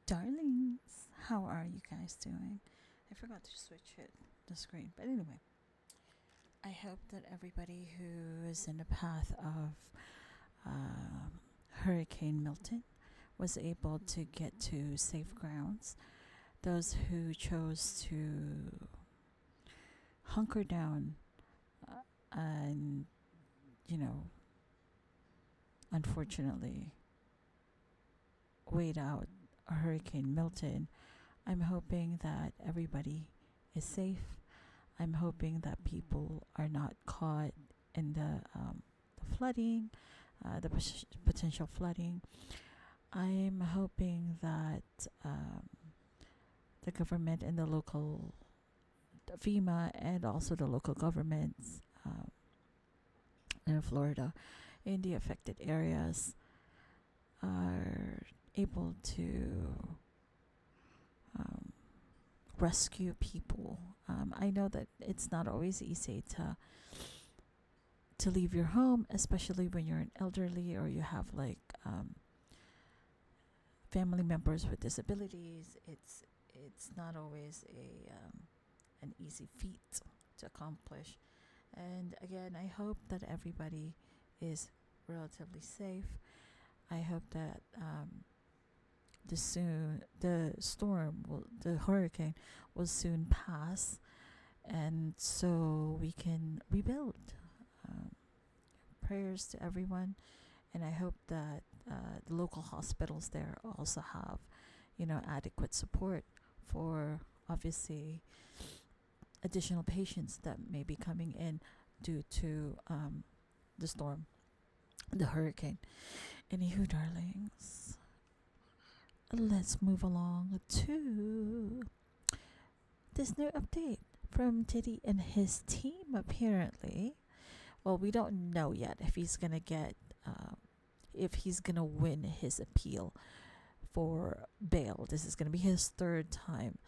Darlings, how are you guys doing? I forgot to switch the screen, but anyway, I hope that everybody who is in the path of Hurricane Milton was able to get to safe grounds. Those who chose to hunker down and, you know, unfortunately, wait out Hurricane Milton, I'm hoping that everybody is safe. I'm hoping that people are not caught in the flooding, potential flooding. I'm hoping that the government and the local FEMA and also the local governments in Florida in the affected areas are able to rescue people. I know that it's not always easy to leave your home, especially when you're an elderly or you have like family members with disabilities. It's not always an easy feat to accomplish. And again, I hope that everybody is relatively safe. I hope that the hurricane will soon pass, and so we can rebuild. Um, Prayers to everyone, and I hope that the local hospitals there also have, adequate support for obviously additional patients that may be coming in due to the storm, the hurricane. Anywho, darlings, let's move along to this new update from Diddy and his team. Apparently, well, we don't know yet if he's gonna if he's gonna win his appeal for bail. This is gonna be his third time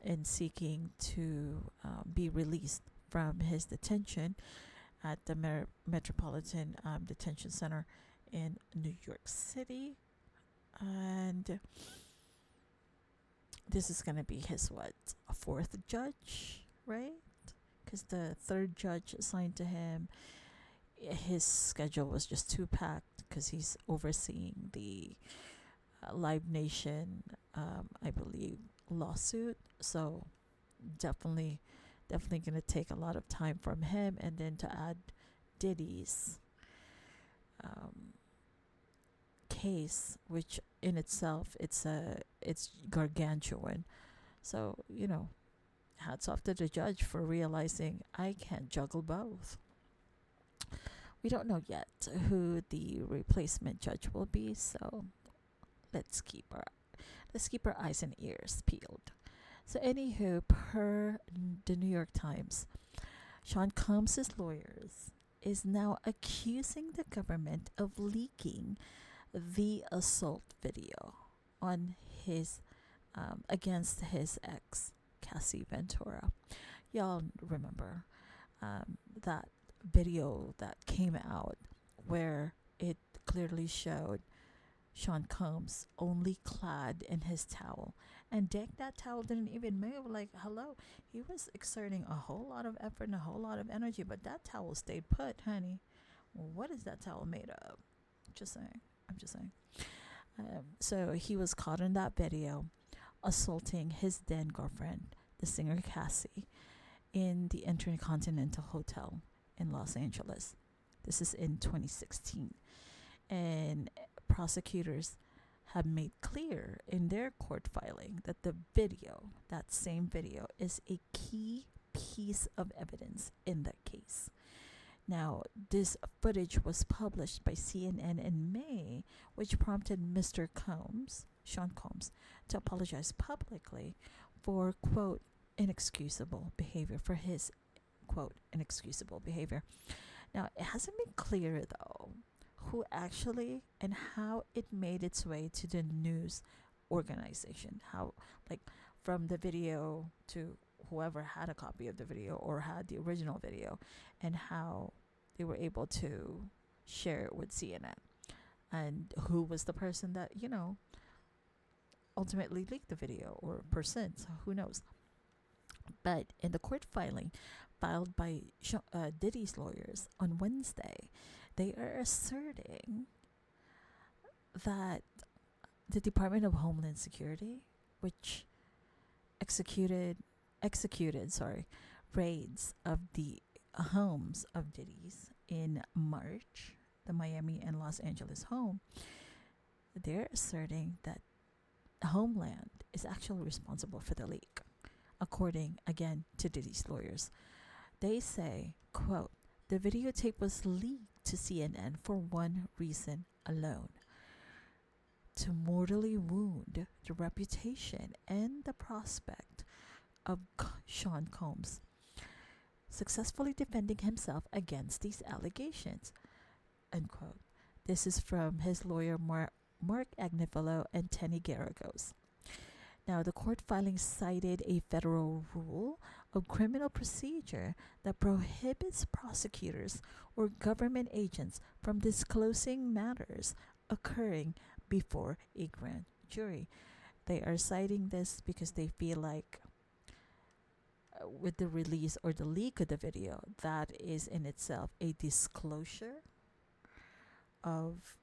in seeking to be released from his detention at the Metropolitan Detention Center in New York City. And this is going to be his a fourth judge, right? Because the third judge assigned to him, his schedule was just too packed because he's overseeing the Live Nation, I believe, lawsuit. So definitely going to take a lot of time from him, and then to add Diddy's case, which in itself it's gargantuan. So hats off to the judge for realizing I can't juggle both. We don't know yet who the replacement judge will be, so let's keep our eyes and ears peeled. So anywho, per the New York Times, Sean Combs' lawyers is now accusing the government of leaking the assault video on his against his ex, Cassie Ventura. Y'all remember that video that came out where it clearly showed Sean Combs only clad in his towel, and that towel didn't even move. Like, hello, he was exerting a whole lot of effort and a whole lot of energy, but that towel stayed put, honey. What is that towel made of? Just saying. I'm just saying. So he was caught in that video assaulting his then girlfriend, the singer Cassie, in the Intercontinental Hotel in Los Angeles. This is in 2016. And prosecutors have made clear in their court filing that that same video, is a key piece of evidence in that case. Now, this footage was published by CNN in May, which prompted Mr. Combs, Sean Combs, to apologize publicly for, quote, inexcusable behavior, for his, quote, inexcusable behavior. Now, it hasn't been clear, though, who actually and how it made its way to the news organization. How, like, from the video to whoever had a copy of the video or had the original video, and how they were able to share it with CNN. And who was the person that, ultimately leaked the video or person, so who knows. But in the court filing filed by Diddy's lawyers on Wednesday, they are asserting that the Department of Homeland Security, which executed raids of the homes of Diddy's in March, the Miami and Los Angeles home, they're asserting that Homeland is actually responsible for the leak, according again to Diddy's lawyers. They say, quote, the videotape was leaked to CNN for one reason alone: to mortally wound the reputation and the prospect of Sean Combs successfully defending himself against these allegations, unquote. This is from his lawyer Mark Agnifilo and Tenny Garagos. Now, the court filing cited a federal rule of criminal procedure that prohibits prosecutors or government agents from disclosing matters occurring before a grand jury. They are citing this because they feel like with the release or the leak of the video, that is in itself a disclosure of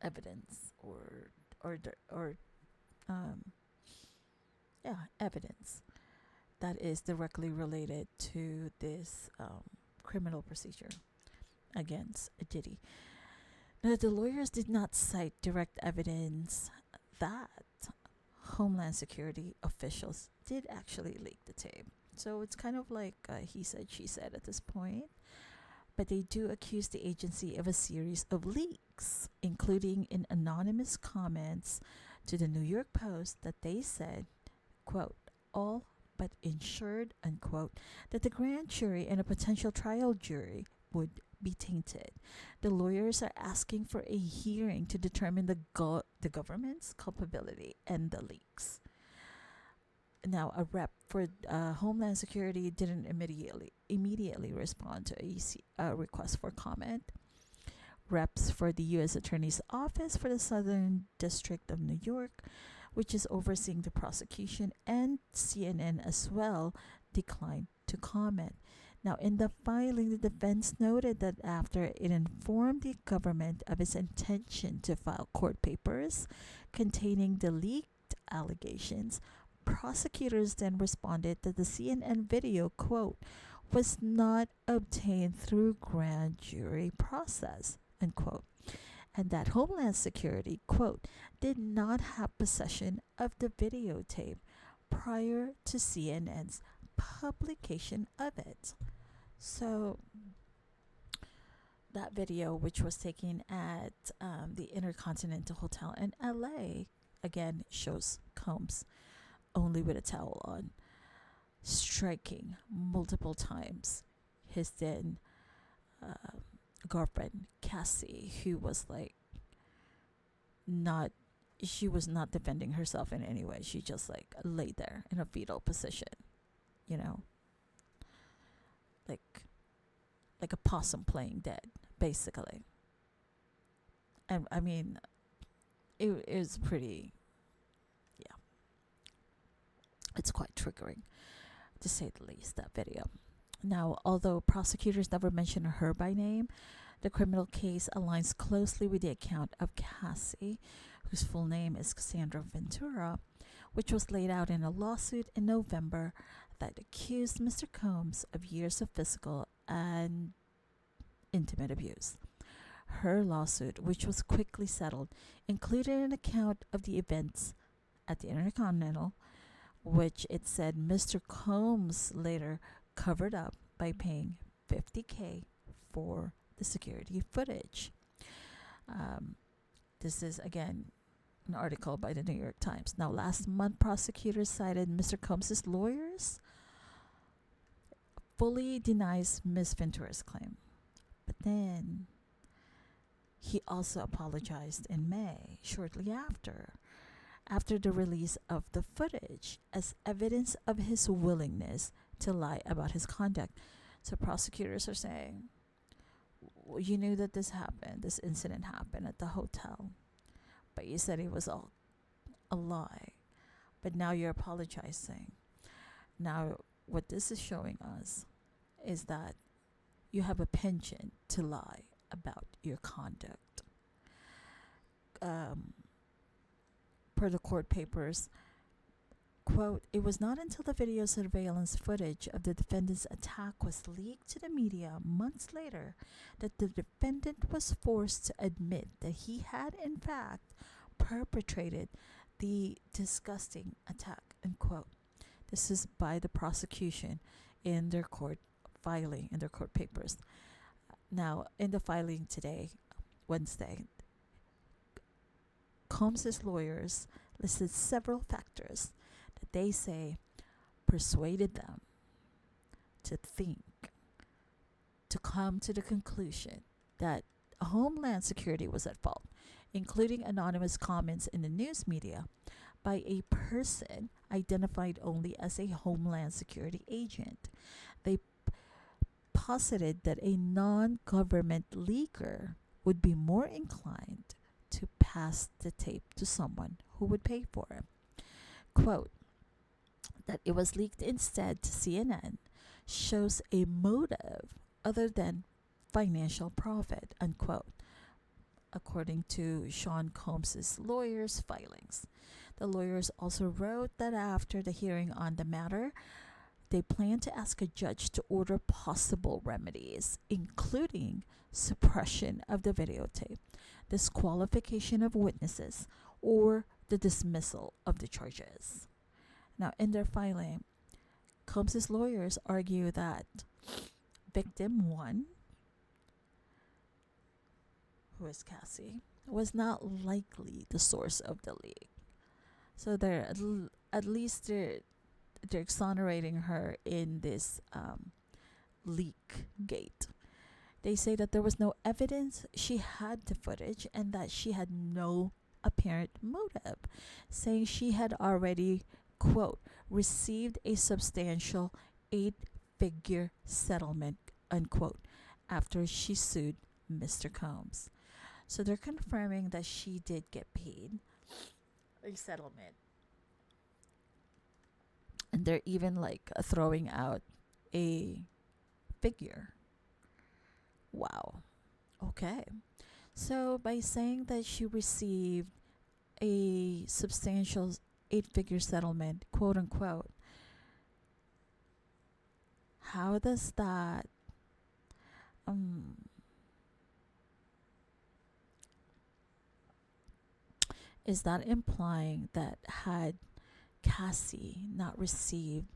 evidence evidence that is directly related to this criminal procedure against Diddy. Now, the lawyers did not cite direct evidence that Homeland Security officials did actually leak the tape. So it's kind of like he said, she said at this point. But they do accuse the agency of a series of leaks, including in anonymous comments to the New York Post that they said, quote, all but ensured, unquote, that the grand jury and a potential trial jury would be tainted. The lawyers are asking for a hearing to determine the government's culpability and the leaks. Now, a rep for Homeland Security didn't immediately respond to a request for comment. Reps for the U.S. Attorney's Office for the Southern District of New York, which is overseeing the prosecution, and CNN as well, declined to comment. Now, in the filing, the defense noted that after it informed the government of its intention to file court papers containing the leaked allegations, prosecutors then responded that the CNN video, quote, was not obtained through grand jury process, unquote, and that Homeland Security, quote, did not have possession of the videotape prior to CNN's publication of it. So that video, which was taken at the Intercontinental Hotel in LA, again shows Combs only with a towel on, striking multiple times his then girlfriend Cassie, who was like she was not defending herself in any way. She just like laid there in a fetal position, you know, like a possum playing dead, basically. And I mean, it is pretty, yeah, it's quite triggering, to say the least, that video. Now, although prosecutors never mention her by name, the criminal case aligns closely with the account of Cassie, whose full name is Cassandra Ventura, which was laid out in a lawsuit in November that accused Mr. Combs of years of physical and intimate abuse. Her lawsuit, which was quickly settled, included an account of the events at the Intercontinental, which it said Mr. Combs later covered up by paying $50,000 for the security footage. This is, again, an article by the New York Times. Now, last month, prosecutors cited Mr. Combs' lawyers fully denies Ms. Ventura's claim. But then he also apologized in May, shortly after the release of the footage, as evidence of his willingness to lie about his conduct. So prosecutors are saying, you knew that this incident happened at the hotel. but you said it was all a lie. But now you're apologizing. Now, what this is showing us is that you have a penchant to lie about your conduct. Per the court papers, quote, it was not until the video surveillance footage of the defendant's attack was leaked to the media months later that the defendant was forced to admit that he had, in fact, perpetrated the disgusting attack, unquote. This is by the prosecution in their court filing, in their court papers. Now, in the filing today, Wednesday, Combs' lawyers listed several factors that they say persuaded them to think, to come to the conclusion that Homeland Security was at fault, including anonymous comments in the news media by a person identified only as a Homeland Security agent. They posited that a non-government leaker would be more inclined to pass the tape to someone who would pay for it. Quote, that it was leaked instead to CNN shows a motive other than financial profit, unquote, according to Sean Combs' lawyers' filings. The lawyers also wrote that after the hearing on the matter, they plan to ask a judge to order possible remedies, including suppression of the videotape, disqualification of witnesses, or the dismissal of the charges. Now, in their filing, Combs' lawyers argue that victim 1, who is Cassie, was not likely the source of the leak. So they're at least they're exonerating her in this leak gate. They say that there was no evidence she had the footage and that she had no apparent motive, saying she had already, quote, received a substantial 8-figure settlement, unquote, after she sued Mr. Combs. So they're confirming that she did get paid a settlement. And they're even like throwing out a figure. Wow. Okay. So by saying that she received a substantial 8-figure settlement, quote unquote, how does that is that implying that had Cassie not received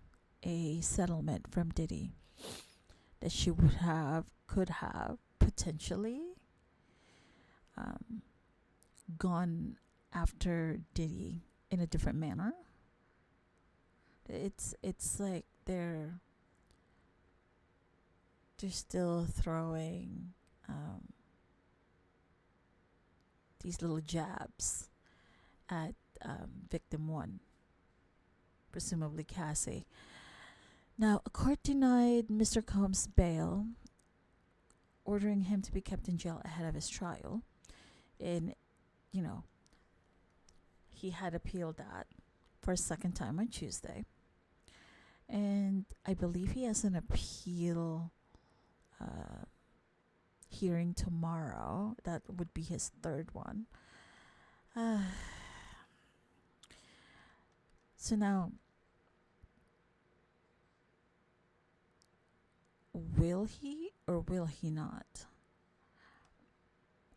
a settlement from Diddy, that she could have potentially gone after Diddy in a different manner? It's like they're still throwing these little jabs at victim 1, presumably Cassie. Now, a court denied Mr. Combs bail, ordering him to be kept in jail ahead of his trial. And, he had appealed that for a second time on Tuesday. And I believe he has an appeal hearing tomorrow. That would be his third one. So now, will he or will he not?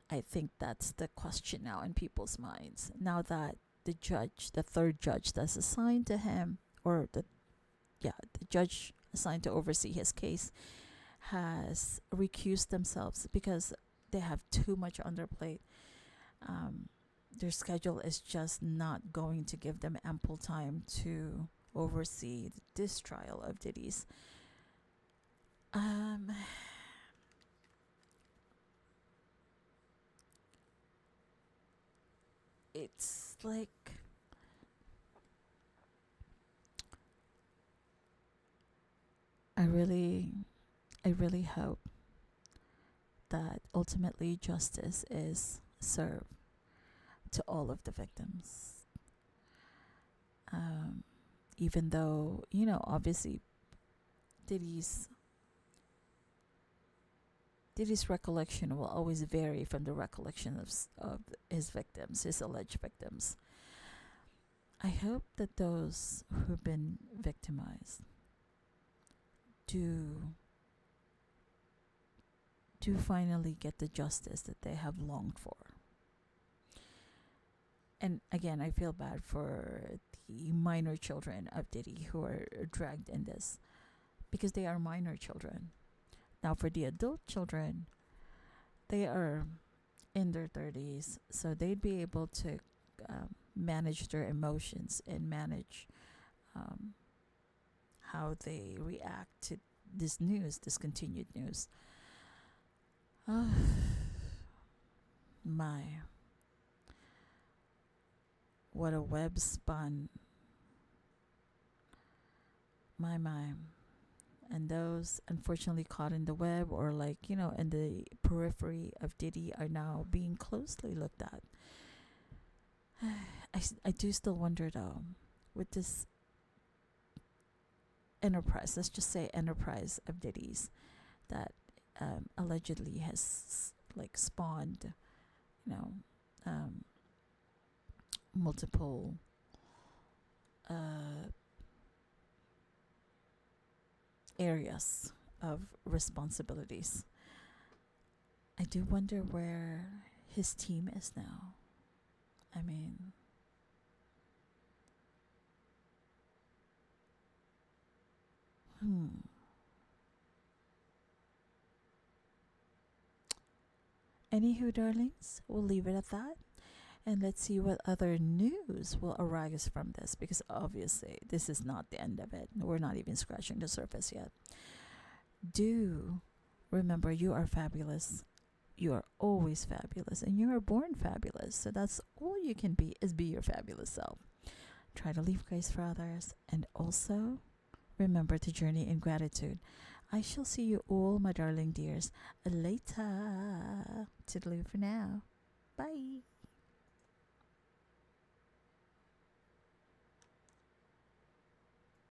I think that's the question now in people's minds. Now that the third judge that's assigned to him, or the judge assigned to oversee his case, has recused themselves because they have too much on their plate. Their schedule is just not going to give them ample time to oversee this trial of Diddy's. It's like I really hope that ultimately justice is served to all of the victims. Even though, obviously Diddy's Diddy's recollection will always vary from the recollection of his victims, his alleged victims. I hope that those who've been victimized do finally get the justice that they have longed for. And again, I feel bad for the minor children of Diddy who are dragged in this, because they are minor children. Now, for the adult children, they are in their 30s, so they'd be able to manage their emotions and manage how they react to this news, this continued news. My, what a web spun. My. And those unfortunately caught in the web, or in the periphery of Diddy, are now being closely looked at. I do still wonder though, with this enterprise, let's just say enterprise of Diddy's, that allegedly has spawned, multiple areas of responsibilities. I do wonder where his team is now. I mean, Anywho, darlings, we'll leave it at that. And let's see what other news will arise from this, because obviously this is not the end of it. We're not even scratching the surface yet. Do remember, you are fabulous. You are always fabulous, and you are born fabulous. So that's all you can be, is be your fabulous self. Try to leave grace for others, and also remember to journey in gratitude. I shall see you all, my darling dears, later. Toodaloo for now. Bye.